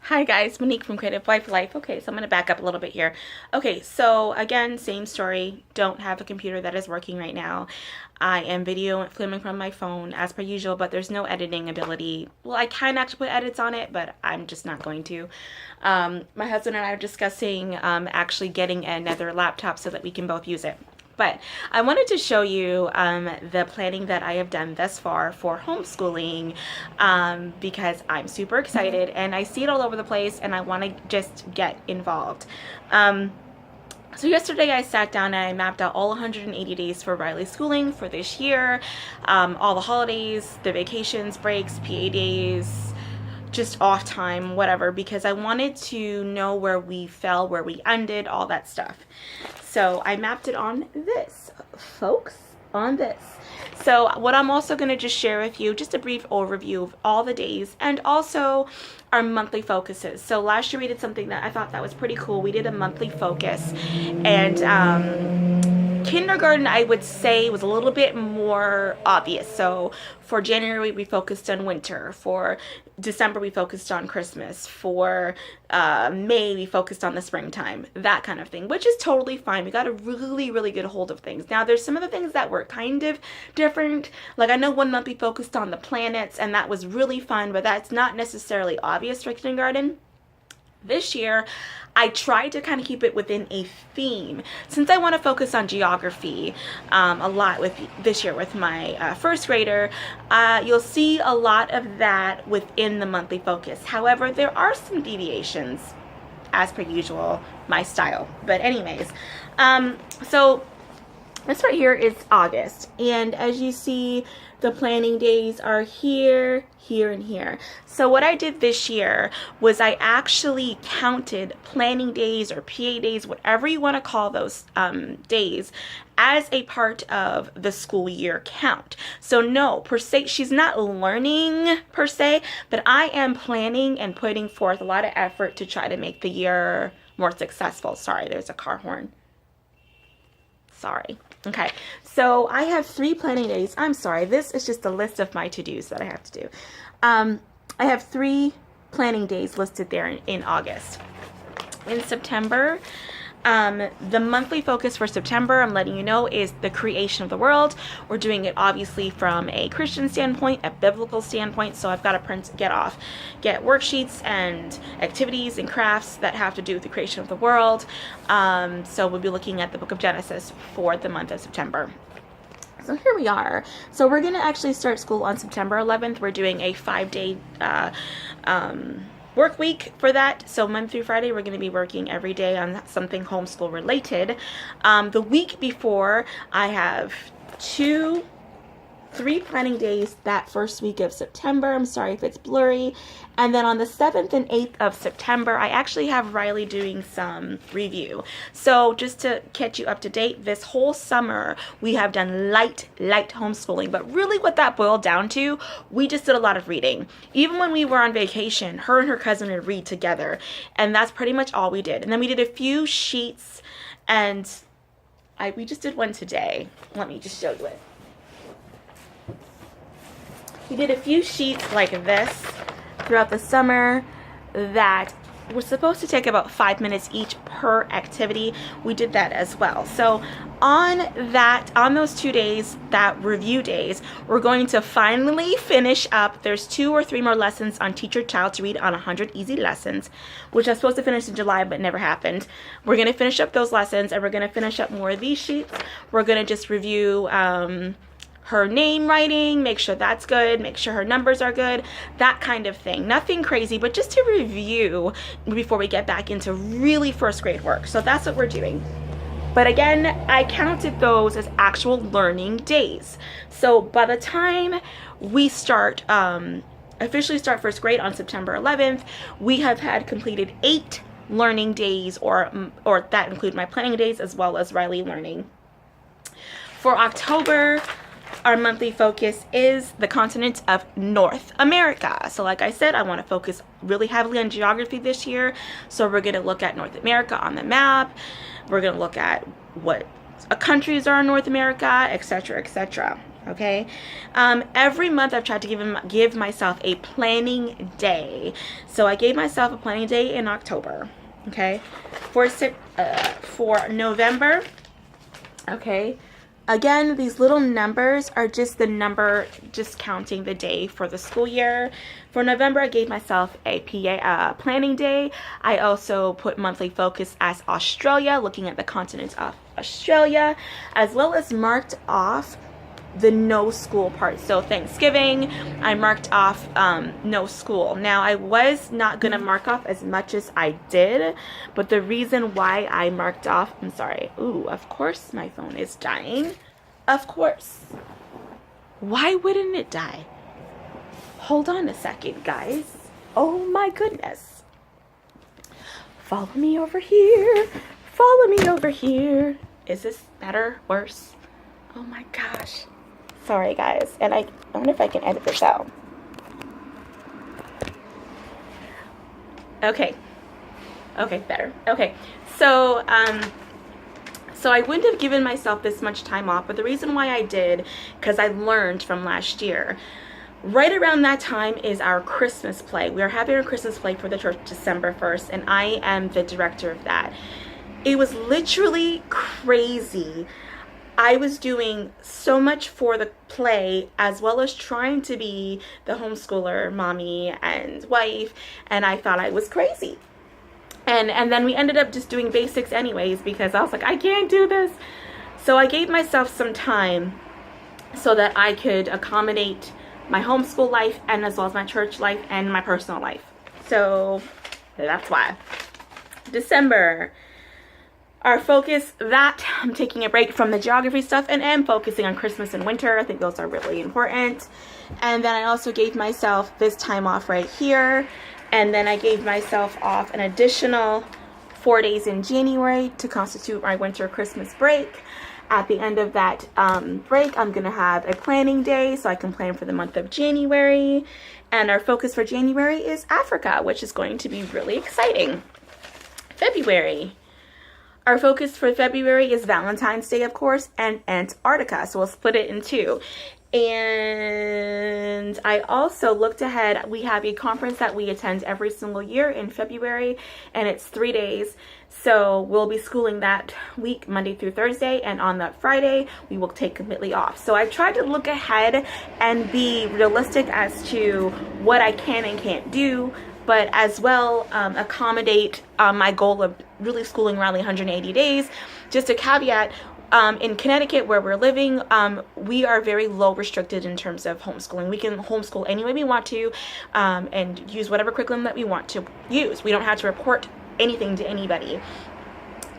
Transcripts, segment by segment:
Hi guys, Monique from Creative Wife Life. Okay, so I'm going to back up a little bit here. Okay, so again, same story. Don't have a computer that is working right now. I am video filming from my phone as per usual, but there's no editing ability. Well, I can actually put edits on it, but I'm just not going to. My husband and I are discussing actually getting another laptop so that we can both use it. But I wanted to show you the planning that I have done thus far for homeschooling because I'm super excited and I see it all over the place and I want to just get involved. So yesterday I sat down and I mapped out all 180 days for Riley's schooling for this year, all the holidays, the vacations, breaks, PA days, just off time, whatever, because I wanted to know where we fell, where we ended, all that stuff. So I mapped it on this, folks, on this. So what I'm also going to just share with you, just a brief overview of all the days and also our monthly focuses. So last year we did something that I thought that was pretty cool. We did a monthly focus, and kindergarten, I would say, was a little bit more obvious. So for January, we focused on winter. For December, we focused on Christmas. For May, we focused on the springtime, that kind of thing, which is totally fine. We got a really, really good hold of things. Now, there's some of the things that were kind of different. Like, I know one month we focused on the planets, and that was really fun, but that's not necessarily obvious for kindergarten. This year, I tried to kind of keep it within a theme. Since I want to focus on geography a lot with this year with my first grader, you'll see a lot of that within the monthly focus. However, there are some deviations, as per usual, my style. But anyways, so this right here is August, and as you see, the planning days are here, here, and here. So what I did this year was I actually counted planning days or PA days, whatever you want to call those days, as a part of the school year count. So no, per se, she's not learning per se, but I am planning and putting forth a lot of effort to try to make the year more successful. Sorry, there's a car horn. Sorry. Okay, so I have 3 planning days. I'm sorry, this is just a list of my to-dos that I have to do. I have 3 planning days listed there in August. In September, the monthly focus for September, I'm letting you know, is the creation of the world. We're doing it obviously from a Christian standpoint, a biblical standpoint, so I've got to get worksheets and activities and crafts that have to do with the creation of the world. So we'll be looking at the book of Genesis for the month of September. So here we are. So we're going to actually start school on September 11th. We're doing a 5-day work week for that. So Monday through Friday, we're going to be working every day on something homeschool related. The week before, I have 3 planning days that first week of September. I'm sorry if it's blurry. And then on the 7th and 8th of September, I actually have Riley doing some review. So just to catch you up to date, this whole summer, we have done light homeschooling. But really what that boiled down to, we just did a lot of reading. Even when we were on vacation, her and her cousin would read together. And that's pretty much all we did. And then we did a few sheets, and we just did one today. Let me just show you it. We did a few sheets like this throughout the summer that were supposed to take about 5 minutes each per activity. We did that as well. So on those 2 days, that review days, we're going to finally finish up. There's 2 or 3 more lessons on Teach Your Child to Read on 100 Easy Lessons, which I was supposed to finish in July, but never happened. We're going to finish up those lessons, and we're going to finish up more of these sheets. We're going to just review her name writing, make sure that's good, make sure her numbers are good, that kind of thing. Nothing crazy, but just to review before we get back into really first grade work. So that's what we're doing. But again, I counted those as actual learning days. So by the time we start, officially start first grade on September 11th, we have had completed 8 learning days, or that include my planning days as well as Riley learning. For October, our monthly focus is the continent of North America. So like I said, I want to focus really heavily on geography this year. So we're going to look at North America on the map. We're going to look at what countries are in North America, etc., etc. Okay. Every month I've tried to give myself a planning day. So I gave myself a planning day in October. Okay. For November. Okay. Again, these little numbers are just the number, just counting the day for the school year. For November, I gave myself a planning day. I also put monthly focus as Australia, looking at the continent of Australia, as well as marked off the no school part. So Thanksgiving, I marked off no school. Now, I was not going to mark off as much as I did, but the reason why I marked off, I'm sorry. Ooh, of course my phone is dying. Of course. Why wouldn't it die? Hold on a second, guys. Oh my goodness. Follow me over here. Follow me over here. Is this better? Worse? Oh my gosh. Sorry, guys. And I wonder if I can edit this out. Okay. Okay, better. Okay. So I wouldn't have given myself this much time off, but the reason why I did, because I learned from last year. Right around that time is our Christmas play. We are having our Christmas play for the church December 1st, and I am the director of that. It was literally crazy. I was doing so much for the play, as well as trying to be the homeschooler, mommy, and wife, and I thought I was crazy. And then we ended up just doing basics anyways, because I was like, I can't do this. So I gave myself some time so that I could accommodate my homeschool life, and as well as my church life and my personal life. So that's why. December. Our focus, that I'm taking a break from the geography stuff and am focusing on Christmas and winter. I think those are really important. And then I also gave myself this time off right here. And then I gave myself off an additional 4 days in January to constitute my winter Christmas break. At the end of that break, I'm going to have a planning day so I can plan for the month of January. And our focus for January is Africa, which is going to be really exciting. February. Our focus for February is Valentine's Day, of course, and Antarctica. So we'll split it in two. And I also looked ahead. We have a conference that we attend every single year in February, and it's 3 days. So we'll be schooling that week, Monday through Thursday, and on that Friday, we will take completely off. So I've tried to look ahead and be realistic as to what I can and can't do, but as well accommodate my goal of really schooling around 180 days. Just a caveat, in Connecticut where we're living, we are very low restricted in terms of homeschooling. We can homeschool any way we want to and use whatever curriculum that we want to use. We don't have to report anything to anybody.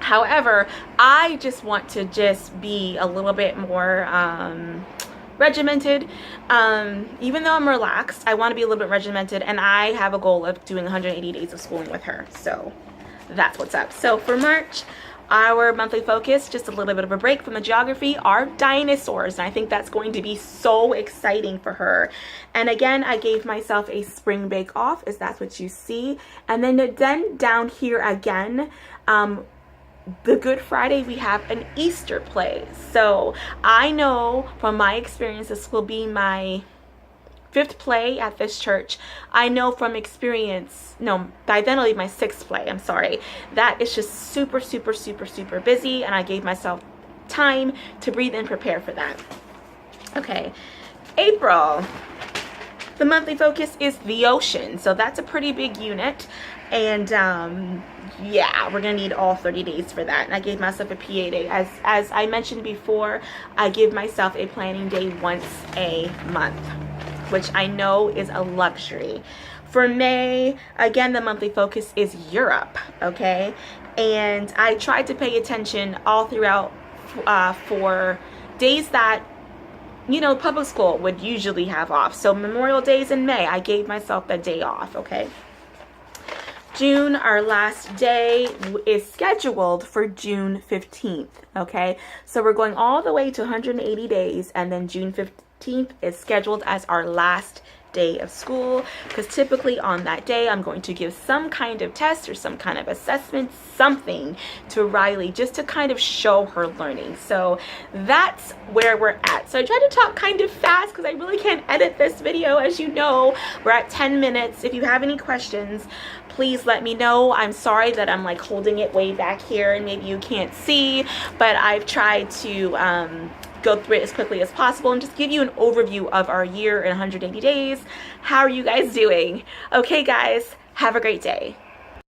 However, I just want to just be a little bit more regimented. Even though I'm relaxed, I want to be a little bit regimented, and I have a goal of doing 180 days of schooling with her. So that's what's up. So for March, our monthly focus, just a little bit of a break from the geography, are dinosaurs. And I think that's going to be so exciting for her. And again, I gave myself a spring bake off, as that's what you see. And then down here again, the Good Friday, we have an Easter play. So I know from my experience, this will be my 5th play at this church. I know from experience, no, by then it'll be my 6th play, I'm sorry. That is just super, super, super, super busy, and I gave myself time to breathe and prepare for that. Okay, April. The monthly focus is the ocean, so that's a pretty big unit, and yeah, we're gonna need all 30 days for that. And I gave myself a PA day. As I mentioned before, I give myself a planning day once a month, which I know is a luxury. For May, again, the monthly focus is Europe, okay? And I tried to pay attention all throughout for days that, you know, public school would usually have off. So Memorial Days in May, I gave myself that day off, okay? June, our last day, is scheduled for June 15th, okay? So we're going all the way to 180 days, and then June 15th is scheduled as our last day of school, because typically on that day I'm going to give some kind of test or some kind of assessment, something to Riley just to kind of show her learning. So that's where we're at. So I try to talk kind of fast because I really can't edit this video. As you know, we're at 10 minutes. If you have any questions, please let me know. I'm sorry that I'm like holding it way back here and maybe you can't see, but I've tried to go through it as quickly as possible and just give you an overview of our year in 180 days. How are you guys doing? Okay guys, have a great day.